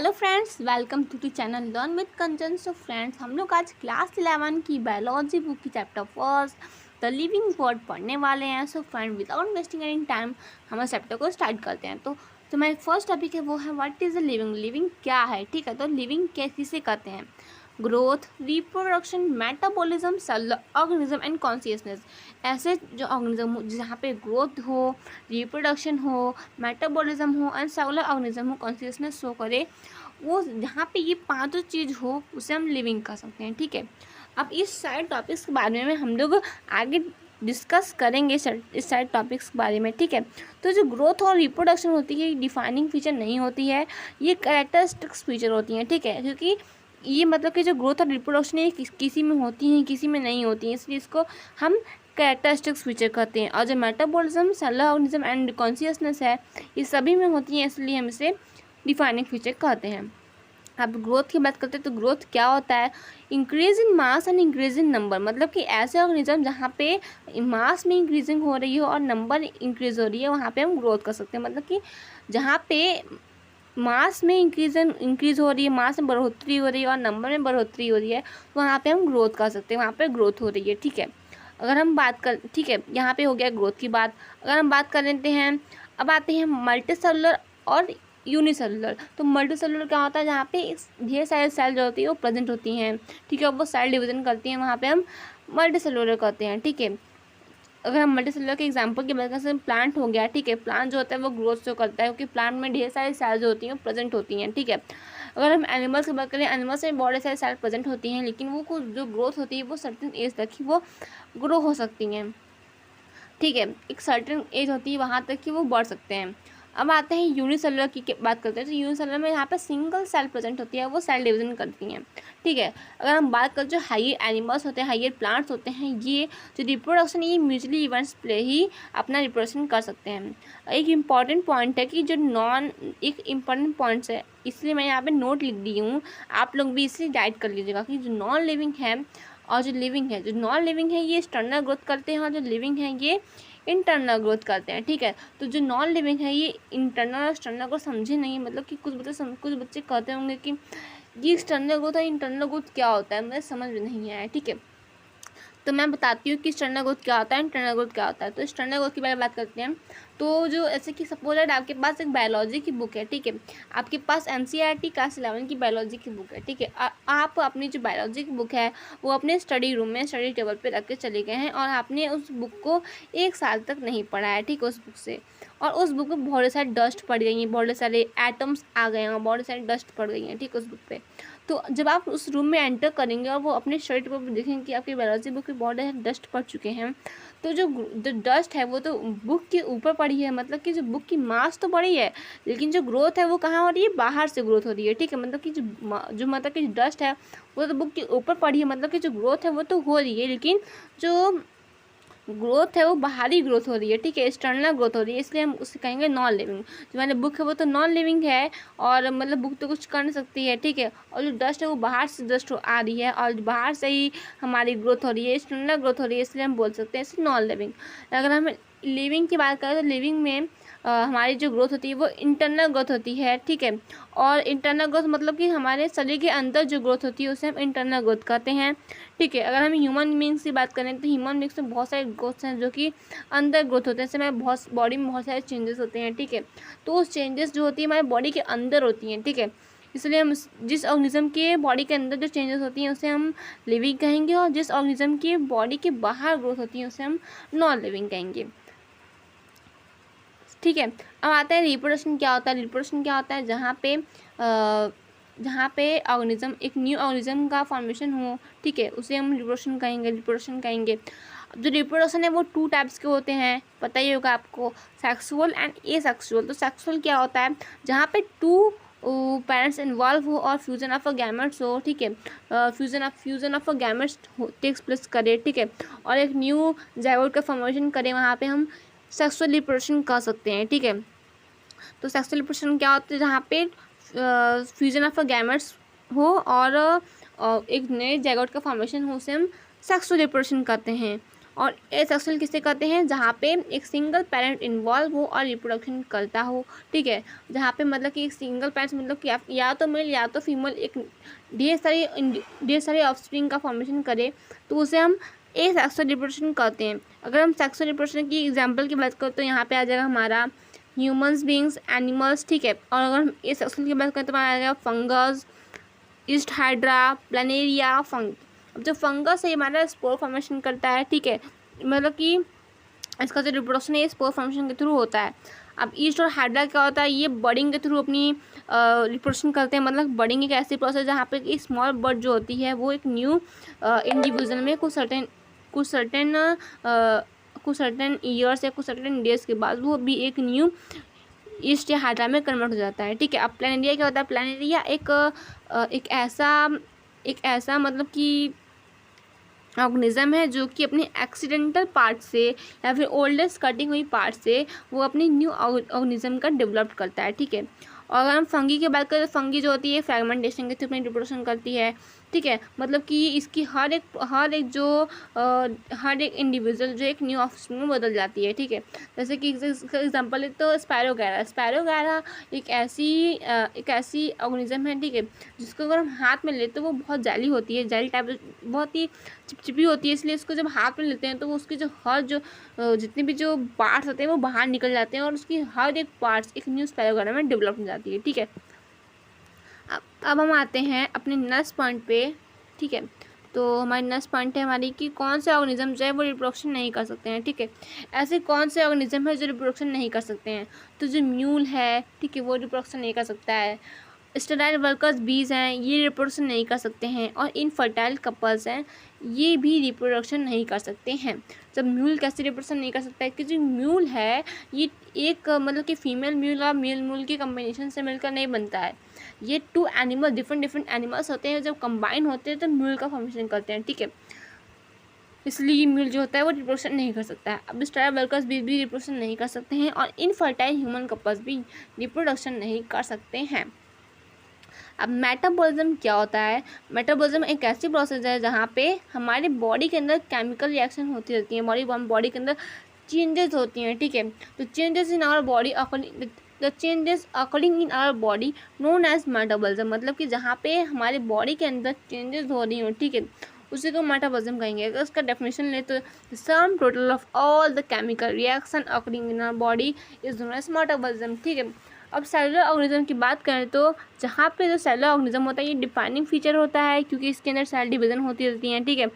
Hello friends, welcome to the channel learn with Kanchan. So friends, हम लोग आज class 11 की बायोलॉजी बुक की chapter first the living world पढ़ने वाले हैं। So friend, without wasting any time हम इस चैप्टर को स्टार्ट करते हैं। तो मेरा फर्स्ट टॉपिक है वो है what is the living. Living क्या है? ठीक है, तो लिविंग किसे कहते हैं? Growth, reproduction, metabolism, cellular organism and consciousness. ऐसे जो ऑर्गेनिज्म हो जहाँ पे ग्रोथ हो, रिप्रोडक्शन हो, मेटाबॉलिज्म हो एंड सेलुलर ऑर्गेनिज्म हो, कॉन्शियसनेस शो करे, वो जहाँ पे ये पांचों चीज़ हो उसे हम लिविंग कह सकते हैं। ठीक है, अब इस सारे टॉपिक्स के बारे में हम लोग आगे डिस्कस करेंगे इस सारे टॉपिक्स के बारे में। ठीक है, तो जो ग्रोथ और रिप्रोडक्शन होती है डिफाइनिंग फीचर नहीं होती है, ये कैरेक्टरिस्टिक्स फीचर होती हैं। ठीक है, क्योंकि ये मतलब कि जो ग्रोथ और रिप्रोडक्शन है किसी में होती हैं, किसी में नहीं होती हैं, इसलिए इसको हम कैरेक्टरिस्टिक्स फीचर कहते हैं। और जो metabolism, cellular organism and consciousness है, ये सभी में होती हैं, इसलिए हम इसे डिफाइनिंग फीचर कहते हैं। अब ग्रोथ की बात करते हैं तो ग्रोथ क्या होता है? Increase in mass and increase in number. मतलब कि ऐसे ऑर्गेनिज्म जहाँ पे मास में इंक्रीजिंग हो रही हो और नंबर इंक्रीज हो रही है, वहाँ पे हम ग्रोथ कर सकते हैं। मतलब कि जहाँ पे मास में इंक्रीज हो रही है, मास में बढ़ोतरी हो रही है और नंबर में बढ़ोतरी हो रही है, तो वहाँ पे हम ग्रोथ कर सकते हैं, वहाँ पे ग्रोथ हो रही है। ठीक है, अगर हम बात कर, ठीक है, यहाँ पे हो गया ग्रोथ की बात। अगर हम बात कर लेते हैं, अब आते हैं मल्टी सेलुलर और यूनिसेलुलर। तो मल्टी सेलुलर क्या होता है? जहाँ पे ढेर सारे सेल जो होती है वो प्रेजेंट होती हैं। ठीक है, वो सेल डिवीजन करती हैं, वहाँ पे हम मल्टी सेलुलर कहते हैं। ठीक है, अगर हम मल्टी सेलुलर के एग्जांपल की बात करें, प्लांट हो गया। ठीक है, प्लांट जो होता है वो ग्रोथ शो करता है, क्योंकि प्लांट में ढेर सारी सेल्स जो होती हैं वो प्रेजेंट होती हैं। ठीक है, अगर हम एनिमल्स की बात करें, एनिमल्स में बहुत सारे सेल प्रेजेंट होती हैं, लेकिन वो कुछ जो ग्रोथ होती है वो सर्टेन एज तक ही वो ग्रो हो सकती हैं। ठीक है, एक सर्टेन एज होती है, वहाँ तक कि वो बढ़ सकते हैं। अब आते हैं यूनिसेलुलर की बात करते हैं। तो यूनिसेलुलर में यहाँ पे सिंगल सेल प्रेजेंट होती है, वो सेल डिवीजन करती हैं। ठीक है, अगर हम बात करें जो हायर एनिमल्स होते हैं, हायर प्लांट्स होते हैं, ये जो रिप्रोडक्शन, ये म्यूचुअली इवेंट्स प्ले ही अपना रिप्रोडक्शन कर सकते हैं। एक इम्पॉर्टेंट पॉइंट है कि एक इम्पॉर्टेंट पॉइंट्स है, इसलिए मैं यहाँ पे नोट लिख दी हूँ, आप लोग भी इसे गाइड कर लीजिएगा कि जो नॉन लिविंग है और जो लिविंग है, जो नॉन लिविंग है ये एक्सटर्नल ग्रोथ करते हैं और जो लिविंग है ये इंटरनल ग्रोथ करते हैं। ठीक है, तो जो नॉन लिविंग है ये इंटरनल और एक्सटर्नल को समझे नहीं। मतलब कि कुछ बच्चे कहते होंगे कि ये एक्सटर्नल ग्रोथ और इंटरनल ग्रोथ क्या होता है, मुझे समझ में नहीं आया। ठीक है, तो मैं बताती हूँ कि एक्सटर्नल ग्रोथ क्या होता है, इंटरनल ग्रोथ क्या होता है। तो एक्सटर्नल ग्रोथ की बारे में बात करते हैं। तो जो ऐसे कि सपोज दैट आपके पास एक बायोलॉजी की बुक है। ठीक है, आपके पास NCERT क्लास 11 की बायोलॉजी की बुक है। ठीक है, आप अपनी जो बायोलॉजी की बुक है वो अपने स्टडी रूम में स्टडी टेबल पे रख के चले गए हैं और आपने उस बुक को 1 साल तक नहीं पढ़ा है। ठीक है, उस बुक से, और उस बुक में बहुत सारे डस्ट पड़ गई हैं, बहुत सारे एटम्स आ गए हैं, बहुत सारी डस्ट पड़ गई हैं। ठीक, उस बुक पे। तो जब आप उस रूम में एंटर करेंगे और वो अपने शर्ट पर देखेंगे कि आपकी बायोलॉजी बुक में बहुत डस्ट पड़ चुके हैं, तो जो डस्ट है वो तो बुक के ऊपर पड़ी है। मतलब कि जो बुक की मास तो बड़ी है, लेकिन जो ग्रोथ है वो कहाँ हो रही है? बाहर से ग्रोथ हो रही है। ठीक है, मतलब कि जो मतलब कि डस्ट है वो तो बुक के ऊपर पड़ी है, मतलब कि जो ग्रोथ है वो तो हो रही है, लेकिन जो ग्रोथ है वो बाहरी ग्रोथ हो रही है। ठीक है, एक्सटर्नल ग्रोथ हो रही है, इसलिए हम उसे कहेंगे नॉन लिविंग। जो हमारी बुक है वो तो नॉन लिविंग है, और मतलब बुक तो कुछ कर नहीं सकती है। ठीक है, और जो डस्ट है वो बाहर से डस्ट आ रही है और बाहर से ही हमारी ग्रोथ हो रही है, एक्सटर्नल ग्रोथ हो रही है, इसलिए हम बोल सकते हैं इसे नॉन लिविंग। अगर हम लिविंग की बात करें तो लिविंग में हमारी जो ग्रोथ होती है वो इंटरनल ग्रोथ होती है। ठीक है, और इंटरनल ग्रोथ मतलब कि हमारे शरीर के अंदर जो ग्रोथ होती है उसे हम इंटरनल ग्रोथ कहते हैं। ठीक है, अगर हम ह्यूमन बींग्स की बात करें तो ह्यूमन बींग्स में बहुत सारे ग्रोथ्स हैं जो कि अंदर ग्रोथ होते हैं। जैसे हमारे बहुत बॉडी में बहुत सारे चेंजेस होते हैं। ठीक है, तो उस चेंजेस जो होती है हमारे बॉडी के अंदर होती हैं। ठीक है, इसलिए हम जिस ऑर्गेनिज्म के बॉडी के अंदर जो चेंजेस होती हैं उसे हम लिविंग कहेंगे, और जिस ऑर्गेनिज्म की बॉडी के बाहर ग्रोथ होती है उसे हम नॉन लिविंग कहेंगे। ठीक है, अब आता है रिप्रोडक्शन क्या होता है। रिप्रोडक्शन क्या होता है? जहाँ पे ऑर्गेनिज्म, एक न्यू ऑर्गेनिज्म का फॉर्मेशन हो। ठीक है, उसे हम रिप्रोडक्शन कहेंगे। जो रिप्रोडक्शन है वो 2 टाइप्स के होते हैं, पता ही होगा आपको, सेक्सुअल एंड एसेक्सुअल। तो सेक्सुअल क्या होता है? जहाँ पे 2 पेरेंट्स इन्वॉल्व हो और फ्यूजन ऑफ अ गैमेट्स हो। ठीक है, fusion of a gametes takes place करे। ठीक है, और एक न्यू जाइगोट का फॉर्मेशन करे, वहाँ पे हम सेक्सुअल रिप्रोडक्शन कर सकते हैं। ठीक है, तो सेक्सुअल रिप्रोडक्शन क्या होता है? जहाँ पे फ्यूजन ऑफ अ गैमेट्स हो और एक नए जाइगोट का फॉर्मेशन हो, उसे हम सेक्सुअल रिप्रोडक्शन कहते हैं। और एसेक्सुअल किसे कहते हैं, जहाँ पे एक सिंगल पेरेंट इन्वॉल्व हो और रिप्रोडक्शन करता हो, ठीक है। जहाँ पे मतलब कि एक सिंगल पेरेंट मतलब कि या तो मेल या तो फीमेल एक ढेर सारी ऑफस्प्रिंग का फॉर्मेशन करे, तो उसे हम एसेक्सुअल रिप्रोडक्शन कहते हैं। अगर हम सेक्सुअल रिप्रोडक्शन की एग्जाम्पल की बात करें तो यहाँ पे आ जाएगा हमारा ह्यूमन्स बींग्स, एनिमल्स, ठीक है। और अगर हम एसेक्सुअल की बात करें तो आ जाएगा फंगस, ईस्ट हाइड्रा, प्लानेरिया, फंग। अब जो फंगस है हमारा स्पोर फॉर्मेशन करता है, ठीक है, मतलब कि इसका जो रिप्रोडक्शन है स्पोर फॉर्मेशन के थ्रू होता है। अब ईस्ट और हाइड्रा क्या होता है, ये बर्डिंग के थ्रू अपनी रिप्रोडक्शन करते हैं। मतलब बर्डिंग एक ऐसी प्रोसेस जहाँ पे कि स्मॉल बर्ड जो होती है वो एक न्यू इंडिविजुअल में कुछ सर्टेन ईयर्स या कुछ सर्टेन डेज के बाद वो भी एक न्यू ईस्ट या हाइड्रा में कन्वर्ट हो जाता है, ठीक है। अब प्लानेरिया क्या होता है, प्लानेरिया एक ऐसा मतलब कि ऑर्गेनिज्म है जो कि अपने एक्सीडेंटल पार्ट से या फिर ओल्डेस्ट कटिंग हुई पार्ट से वो अपनी न्यू ऑर्गेनिज्म का डेवलप करता है, ठीक है। और अगर हम फंगी की बात करें तो फंगी जो होती है फ्रेगमेंटेशन के थ्रू अपनी रिप्रोडक्शन करती है, ठीक है। मतलब कि इसकी हर एक इंडिविजुअल जो एक न्यू ऑफस्प्रिंग में बदल जाती है, ठीक है। जैसे कि एग्जांपल है तो स्पैरोगैरा एक ऐसी ऑर्गेनिज्म है, ठीक है, जिसको अगर हम हाथ में लेते तो वो बहुत जैली होती है, जैली टाइप बहुत ही चिपचिपी होती है। इसलिए इसको जब हाथ में लेते हैं तो उसकी जितने भी जो पार्ट्स होते हैं वो बाहर निकल जाते हैं और उसकी हर एक पार्ट्स एक न्यू स्पैरोगैरा में डेवलप हो जाती है, ठीक है। अब हम आते हैं अपने नेक्स्ट पॉइंट पे, ठीक है। तो हमारी नेक्स्ट पॉइंट है हमारी कि कौन से ऑर्गेनिज्म जो है वो रिप्रोडक्शन नहीं कर सकते हैं, ठीक है। ऐसे कौन से ऑर्गेनिज्म है जो रिप्रोडक्शन नहीं कर सकते हैं, तो जो म्यूल है, ठीक है, वो रिप्रोडक्शन नहीं कर सकता है। स्टेराइल वर्कर्स बीज हैं, ये रिप्रोडक्शन नहीं कर सकते हैं। और इनफर्टाइल कपल्स हैं, ये भी रिप्रोडक्शन नहीं कर सकते हैं। जब म्यूल कैसे रिप्रोडक्शन नहीं कर सकता है कि जो म्यूल है ये एक मतलब कि फीमेल म्यूल और मेल म्यूल के कम्बिनेशन से मिलकर नहीं बनता है। ये टू एनिमल डिफरेंट एनिमल्स होते हैं, जब कंबाइन होते हैं तो म्यूल का फॉर्मेशन करते हैं, ठीक है। इसलिए म्यूल जो होता है वो रिप्रोडक्शन नहीं कर सकता है। अब स्टेराइल वर्कर्स बीज भी रिप्रोडक्शन नहीं कर सकते हैं और इनफर्टाइल ह्यूमन कपल्स भी रिप्रोडक्शन नहीं कर सकते हैं। अब मेटाबॉलिज्म क्या होता है, मेटाबॉलिज्म एक ऐसी प्रोसेस है जहाँ पे हमारे बॉडी के अंदर केमिकल रिएक्शन होती रहती है, बॉडी के अंदर चेंजेस होती हैं, ठीक है। तो changes in our body the changes according in our body known as metabolism, मतलब कि जहाँ पे हमारे बॉडी के अंदर चेंजेस हो रही हो, ठीक है, उसी को मेटाबॉलिज्म कहेंगे। अगर उसका डेफिनेशन ले तो sum total of all the chemical reaction according in our body is known as metabolism, ठीक है। अब सेलुलर ऑर्गेनिज्म की बात करें तो जहाँ पे जो सेलुलर ऑर्गेनिज्म होता है ये डिफाइनिंग फीचर होता है क्योंकि इसके अंदर सेल डिवीजन होती रहती हैं, ठीक है।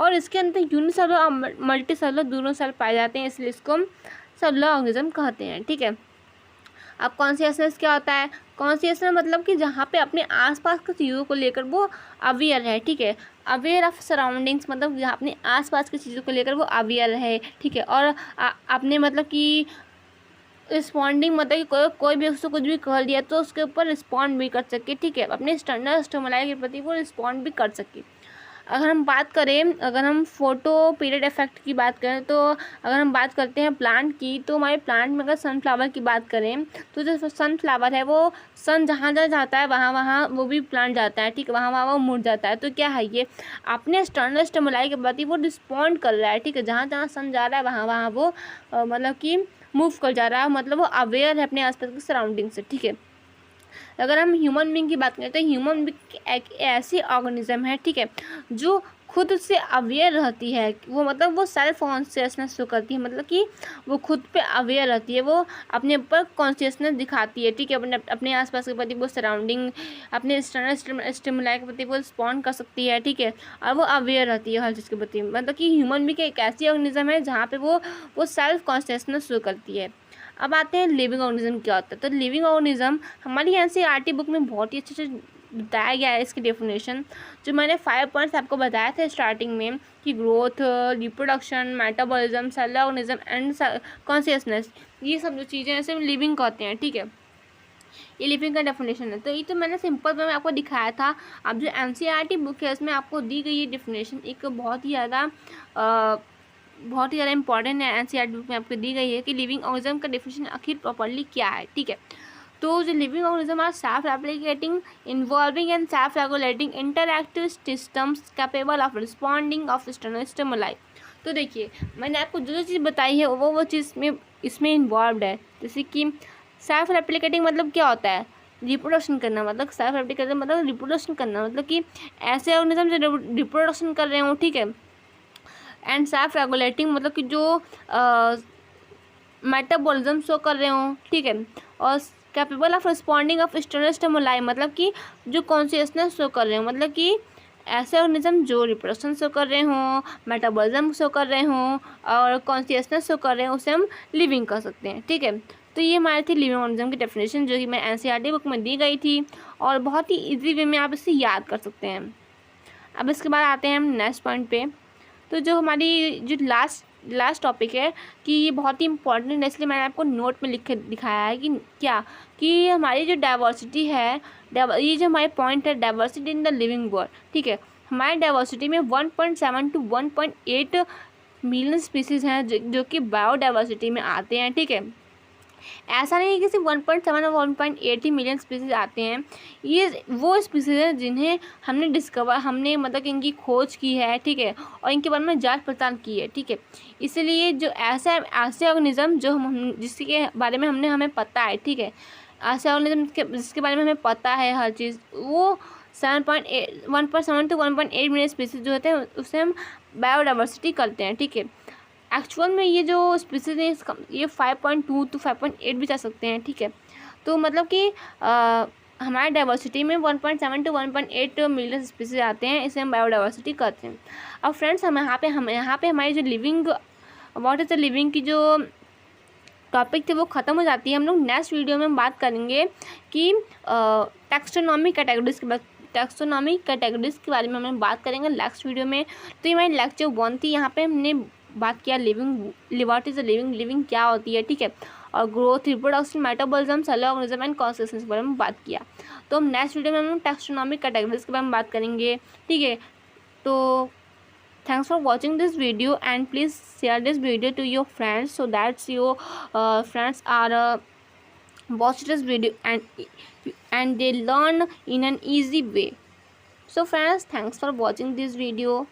और इसके अंदर यूनिसेलुलर और मल्टी सेलुलर दोनों सेल पाए जाते हैं, इसलिए इसको हम सेलुलर ऑर्गेनिज्म कहते हैं, ठीक है। अब कॉन्शियसनेस क्या होता है, कॉन्शियसनेस मतलब कि जहाँ पे अपने आसपास की चीज़ों को लेकर वो अवेयर है, ठीक है। अवेयर ऑफ सराउंडिंग्स मतलब जहाँ अपने आसपास की चीज़ों को लेकर वो अवेयर है, ठीक है। और अपने मतलब कि रिस्पॉन्डिंग मतलब कि कोई भी उसको कुछ भी कह दिया तो उसके ऊपर रिस्पॉन्ड भी कर सके, ठीक है, अपने स्टैंडर्ड स्टिमुलाई के प्रति वो रिस्पॉन्ड भी कर सके। अगर हम फोटो पीरियड इफेक्ट की बात करें तो अगर हम बात करते हैं प्लांट की, तो हमारे प्लांट में अगर सनफ्लावर की बात करें तो जो सनफ्लावर है वो सन जहाँ जहाँ जाता है वहाँ वहाँ वो भी प्लांट जाता है, ठीक है, वहाँ वहाँ वो मुड़ जाता है। तो क्या है, ये अपने स्टैंडर्ड स्टिमुलाई के प्रति वो रिस्पॉन्ड कर रहा है, ठीक है, जहाँ जहाँ सन जा रहा है वहाँ वहाँ वो मतलब कि मूव कर जा रहा है, मतलब वो अवेयर है अपने आसपास की सराउंडिंग से, ठीक है। अगर हम ह्यूमन बींग की बात करें तो ह्यूमन बींग एक ऐसी ऑर्गेनिज्म है, ठीक है, जो खुद से अवेयर रहती है। वो मतलब वो सेल्फ कॉन्शियसनेस शो करती है, मतलब कि वो खुद पे अवेयर रहती है, वो अपने ऊपर कॉन्शियसनेस दिखाती है, ठीक है। अपने आसपास के प्रति वो सराउंडिंग अपने एक्सटर्नल स्टिमुलाई के प्रति वो रिस्पॉन्ड कर सकती है, ठीक है, और वो अवेयर रहती है हर चीज़ के प्रति। मतलब कि ह्यूमन बींग एक ऐसी ऑर्गेनिज्म है जहाँ पे वो सेल्फ कॉन्शियसनेस शो करती है। अब आते हैं लिविंग ऑर्गेनिज्म क्या होता है। तो लिविंग ऑर्गेनिज्म हमारी एनसीईआरटी बुक में बहुत ही अच्छे से बताया गया है इसकी डेफिनेशन, जो मैंने 5 पॉइंट्स आपको बताया था स्टार्टिंग में कि growth, reproduction, metabolism, cellular organism and consciousness, ये सब जो चीज़ें हैं इसे लिविंग कहते हैं, ठीक है। ये लिविंग का डेफिनेशन है। तो ये तो मैंने सिंपल में आपको दिखाया था। अब जो एनसीईआरटी बुक है इसमें आपको दी गई ये डेफिनेशन एक बहुत ही ज़्यादा इंपॉर्टेंट है। एनसीईआरटी बुक में आपको दी गई है कि लिविंग ऑर्गेनिज्म का डेफिनेशन आखिर प्रॉपर्ली क्या है, ठीक है। तो जो living organism are self replicating, involving and self regulating interactive systems capable of responding of external stimuli. तो देखिए मैंने आपको जो जो चीज़ बताई है वो चीज़ इसमें इन्वॉल्व है। जैसे कि सेल्फ रेप्लिकेटिंग मतलब क्या होता है, रिप्रोडक्शन करना, मतलब सेल्फ रेप्लिकेटिंग मतलब रिप्रोडक्शन करना, मतलब कि ऐसे ऑर्गेनिज्म जो रिप्रोडक्शन कर रहे हो, ठीक है। एंड सेल्फ रेगुलेटिंग मतलब कि जो मेटाबॉलिज्म शो कर रहे हो, ठीक है। और capable of responding of external stimuli मतलब कि जो कॉन्शियसनेस शो कर रहे हो, मतलब कि ऐसे ऑर्गेनिज्म जो रिप्रोडक्शन शो कर रहे हों, मेटाबॉलिज्म शो कर रहे हों और कॉन्शियसनेस शो कर रहे हों, उसे हम लिविंग कर सकते हैं, ठीक है। तो ये हमारी थी लिविंग ऑर्गेनिज्म की डेफिनेशन, जो कि मैं एनसीईआरटी बुक में दी गई थी और बहुत ही इजी वे में आप इसे याद कर सकते हैं। अब इसके बाद आते हैं हम नेक्स्ट पॉइंट पे। तो जो हमारी जो लास्ट टॉपिक है कि ये बहुत ही इंपॉर्टेंट है, इसलिए मैंने आपको नोट में लिख के दिखाया है कि क्या कि हमारी जो डाइवर्सिटी है, ये जो हमारे पॉइंट है diversity in the living world, ठीक है। हमारी डाइवर्सिटी में 1.7 to 1.8 मिलियन स्पीसीज़ हैं जो कि बायोडाइवर्सिटी में आते हैं, ठीक है। ऐसा नहीं है कि सिर्फ 1.7 और 1.8 ही मिलियन स्पीसीज आते हैं, ये वो स्पीसीज हैं जिन्हें हमने मतलब कि इनकी खोज की है, ठीक है, और इनके बारे में जांच पड़ताल की है, ठीक है। इसलिए जो ऐसे ऑर्गेनिज्म जो जिसके बारे में हमें पता है, ठीक है, ऐसे ऑर्गेनिज्म जिसके बारे में हमें पता है हर चीज़, वो 1.7 to 1.8 मिलियन स्पीसीज जो होते हैं उसे हम बायोडाइवर्सिटी करते हैं, ठीक है। एक्चुअल में ये जो स्पीसीज हैं ये 5.2 to 5.8 भी जा सकते हैं, ठीक है। तो मतलब कि हमारे डाइवर्सिटी में 1.7 to 1.8 मिलियन स्पीसीज आते हैं, इसे हम बायोडाइवर्सिटी कहते हैं। अब फ्रेंड्स हम यहाँ पे हमारी जो living what is the living की जो टॉपिक थे वो ख़त्म हो जाती है। हम लोग नेक्स्ट वीडियो में बात करेंगे कि टैक्सोनॉमी कैटेगरीज के बारे में हम बात करेंगे नेक्स्ट वीडियो में। तो ये हमारी लेक्चर 1 थी, यहाँ पे हमने बात किया व्हाट इज द लिविंग क्या होती है, ठीक है, और growth, reproduction, metabolism, cell organism and consistence के बारे में बात किया। तो हम नेक्स्ट वीडियो में हम टैक्सोनॉमिक कैटेगरीज के बारे में बात करेंगे, ठीक है। तो thanks for watching this video and please share this video to your friends so that your friends are watch this video and they learn in an easy way. So friends, thanks for watching this video.